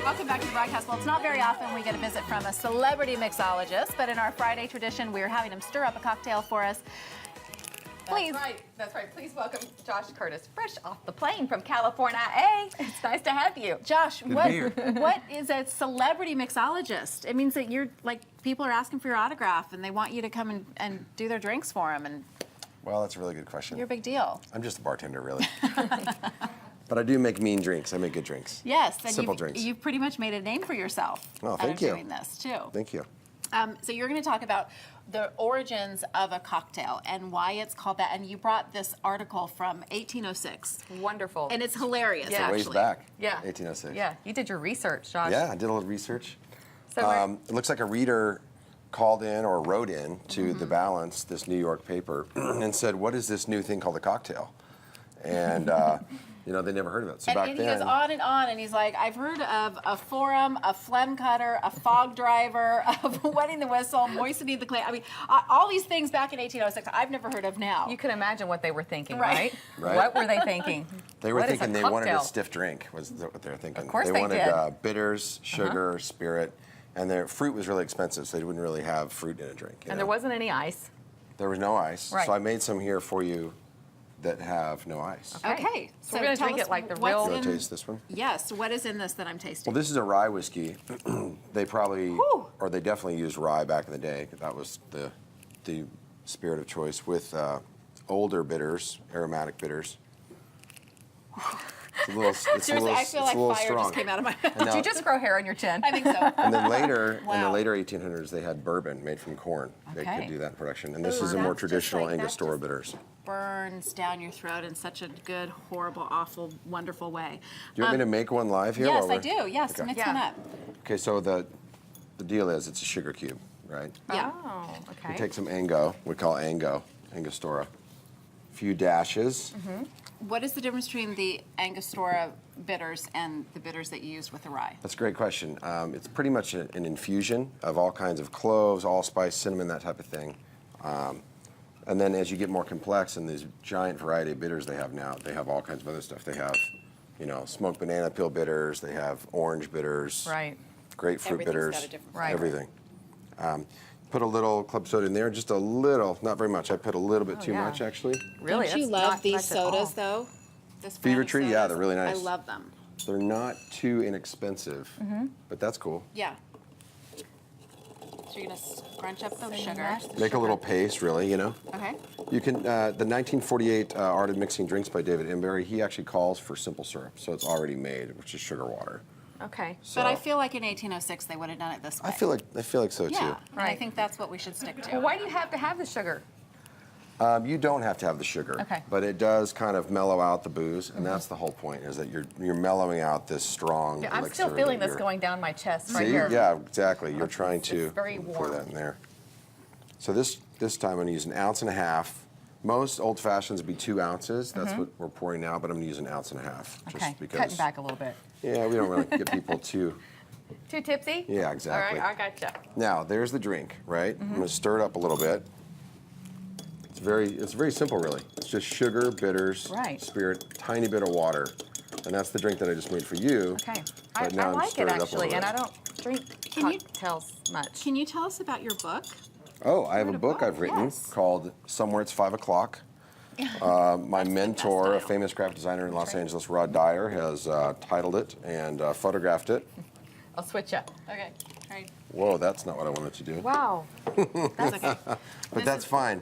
Welcome back to the broadcast. Well, it's not very often we get a visit from a celebrity mixologist, but in our Friday tradition, we're having him stir up a cocktail for us. Please. That's right. Please welcome Josh Curtis, fresh off the plane from California. Hey, it's nice to have you. Josh, what is a celebrity mixologist? It means that you're like, people are asking for your autograph and they want you to come and do their drinks for them. And well, that's a really good question. you're a big deal. I'm just a bartender, really. But I do make mean drinks. I make good drinks. Yes. And simple drinks. You've pretty much made a name for yourself. Oh, thank you. Doing this, too. Thank you. So you're going to talk about the origins of a cocktail and why it's called that. And you brought this article from 1806. Wonderful. And it's hilarious, Yeah. actually. Ways back. Yeah. 1806. Yeah, you did your research, Josh. Yeah, I did a little research. So It looks like a reader called in or wrote in to The Balance, this New York paper, and said, what is this new thing called a cocktail? And, you know, they never heard of it. So back And then, he goes on, and he's like, I've heard of a forum, a phlegm cutter, a fog driver, of wetting the whistle, moistening the clay. I mean, all these things back in 1806 I've never heard of now. you can imagine what they were thinking, Right. Right. What were they thinking? they were What is thinking a they wanted a cocktail? stiff drink, was what they were thinking. Of course they they wanted did. bitters, sugar, spirit, and their fruit was really expensive, so they wouldn't really have fruit in a drink. you And know? there wasn't any ice. There was no ice, Right. so I made some here for you that have no ice. Okay. So we're going to tell drink us it like the what's You real... want to in- taste this one? Yes, what is in this that I'm tasting? Well, this is a rye whiskey. They probably, Whew. or they definitely used rye back in the day. That was the spirit of choice with older bitters, aromatic bitters. It's a little, it's a Seriously, little, I feel it's like a little fire strong. just came out of my mouth. And Did you just grow hair on your chin? I think so. And then later, in the Wow. later 1800s, they had bourbon made from corn. They Okay. could do that in production. And this Ooh, is a more that's just traditional like- that Angostura just- bitters. Burns down your throat in such a good, horrible, awful, wonderful way. Do you want me to make one live here? Yes, while I we're- do. Yes, Okay. mix Yeah. one up. Okay, so the deal is it's a sugar cube, right? Yeah. Oh, okay. You take some Ango, we call Ango, Angostura. A few dashes. What is the difference between the Angostura bitters and the bitters that you used with the rye? That's a great question. It's pretty much an infusion of all kinds of cloves, allspice, cinnamon, that type of thing. And then as you get more complex in these giant variety of bitters they have now, they have all kinds of other stuff. They have, you know, smoked banana peel bitters, they have orange bitters, Right. grapefruit Everything's bitters, got a different Right. everything. Put a little club soda in there, just a little, not very much. I put a little bit too yeah. much, actually. Really? Don't you that's love not these much at all. sodas, though? This Fever brand of Tree, yeah, sodas? they're really nice. I love them. They're not too inexpensive, but that's cool. Yeah. So you're gonna scrunch up the sugar. mash the Make a little paste, really, you know. Okay. You can, the 1948 Art of Mixing Drinks by David Embury, he actually calls for simple syrup, so it's already made, which is sugar water. Okay. So But I feel like in 1806 they would have done it this way. I feel like so yeah. too. And I Right. think that's what we should stick to. Well, why do you have to have the sugar? You don't have to have the sugar, Okay. but it does kind of mellow out the booze, and that's the whole point, is that you're mellowing out this strong Yeah, I'm elixir still feeling that this you're- going down my chest right See? here. Yeah, exactly. You're trying It's to very pour warm. that in there. So this time I'm going to use 1.5 ounces. Most old fashions would be 2 ounces. That's what we're pouring now, but I'm going to use 1.5 ounces. Okay, Just because, cutting back a little bit. Yeah, we don't really get people too. Too tipsy? Yeah, exactly. All right, I gotcha. Now, there's the drink, right? I'm going to stir it up a little bit. It's very simple, really. It's just sugar, bitters, Right. spirit, tiny bit of water. And that's the drink that I just made for you. Okay. But I now I'm like it stirring up a actually, little and bit. I don't drink Can you- cocktails much. Can you tell us about your book? Oh, I have a wrote a book book, I've written yes. called Somewhere It's 5 O'Clock. My mentor, a title. famous graphic designer in Los Angeles, Rod Dyer, has titled it and photographed it. I'll switch up. Okay. Right. Whoa, that's not what I wanted to do. Wow. That's okay. But that's fine.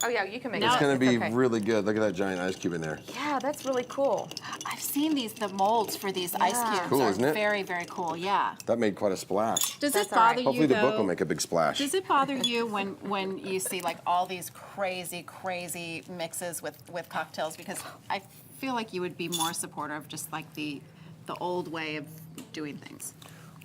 Oh yeah, you can make Now it. It's going to be okay. really good. Look at that giant ice cube in there. Yeah, that's really cool. I've seen the molds for these ice Yeah. cubes. Cool, are isn't it? Very, very cool. Yeah. That made quite a splash. Does That's it all right. bother Hopefully you the though? book will make a big splash. Does it bother you when you see like all these crazy mixes with cocktails? Because I feel like you would be more supportive of just like the old way of doing things.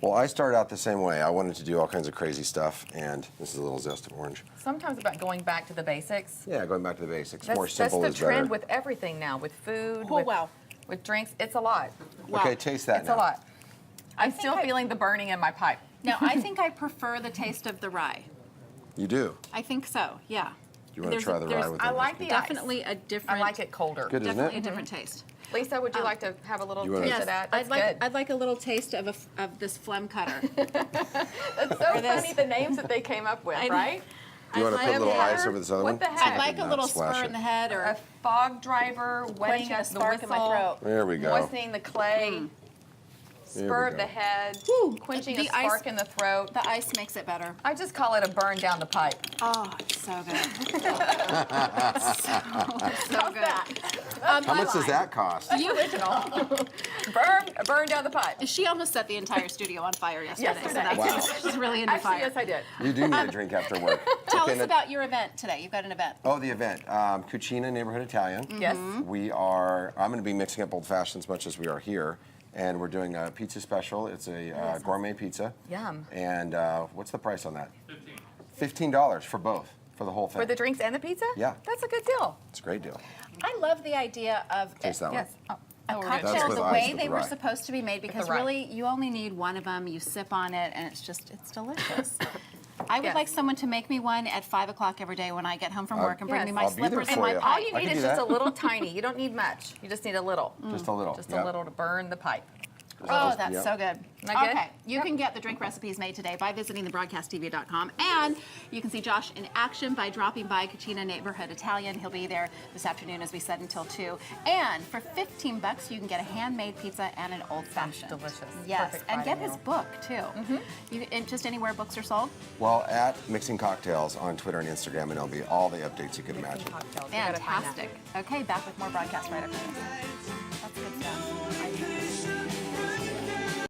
Well, I started out the same way. I wanted to do all kinds of crazy stuff, and this is a little zest of orange. Sometimes about going back to the basics. Yeah, going back to the basics. That's, More simple that's is the trend better. with everything now, with food, Oh, with, wow. with drinks. It's a lot. Wow. Okay, taste that It's now. a lot. I'm think still I- feeling the burning in my pipe. Now, I think I prefer the taste of the rye. You do. I think so, yeah. you want to try the rye with I the like the Definitely a different. I like it colder. Good, isn't Definitely it? a different taste. Lisa, would you like to have a little You wanna- taste Yes, of that? That's I'd like good. I'd like a little taste of of this phlegm cutter. That's so funny, the names that they came up with, I- right? Do you want to put a little ice over this other What one? the heck? See if I'd I like can a little splash spur it. in the head or A fog driver, wetting quenching a up the spark in my whistle, throat. There we go. moistening the clay, There spur we of the go. head, Woo, quenching the a spark ice- in the throat. the ice makes it better. I just call it a burn down the pipe. Oh, it's so good. so good. How much does that cost? You original. burn down the pipe. She almost set the entire studio on fire yesterday. So Yesterday. that's Wow. she's really into Actually, fire. yes, I did. You do need a drink after work. Tell Okay, us now- about your event today. You've got an event. Oh, the event. Cucina Neighborhood Italian. Yes. I'm going to be mixing up old fashioned as much as we are here. And we're doing a pizza special. It's a gourmet pizza. Yum. And what's the price on that? $15 for both, for the whole thing. For the drinks and the pizza? Yeah. That's a good deal. It's a great deal. I love the idea of Taste that Yes. one. Oh, we're good. That's cocktails with the ice way with they the were rye. supposed to be made because rye. really you only need one of them. You sip on it and it's delicious. I would Yes. like someone to make me one at 5 o'clock every day when I get home from work and bring me my I'll be there slippers and for my you. All pipe. you I need can is do just a that. little tiny. You don't need much. You just need a little. Just a little. Just Yep. a little to burn the pipe. Oh, that's Yep. so good. Isn't that good? Okay, you Yep. can get the drink recipes made today by visiting thebroadcasttv.com, and you can see Josh in action by dropping by Cucina Neighborhood Italian. He'll be there this afternoon, as we said, until 2. And for $15, you can get a handmade pizza and an old fashioned. delicious. Yes, Perfect and Friday get his meal. book too. And just anywhere books are sold. Well, at Mixing Cocktails on Twitter and Instagram, and it'll be all the updates you can imagine. Cocktails. You gotta find that. Fantastic. Okay, back with more broadcast right after this.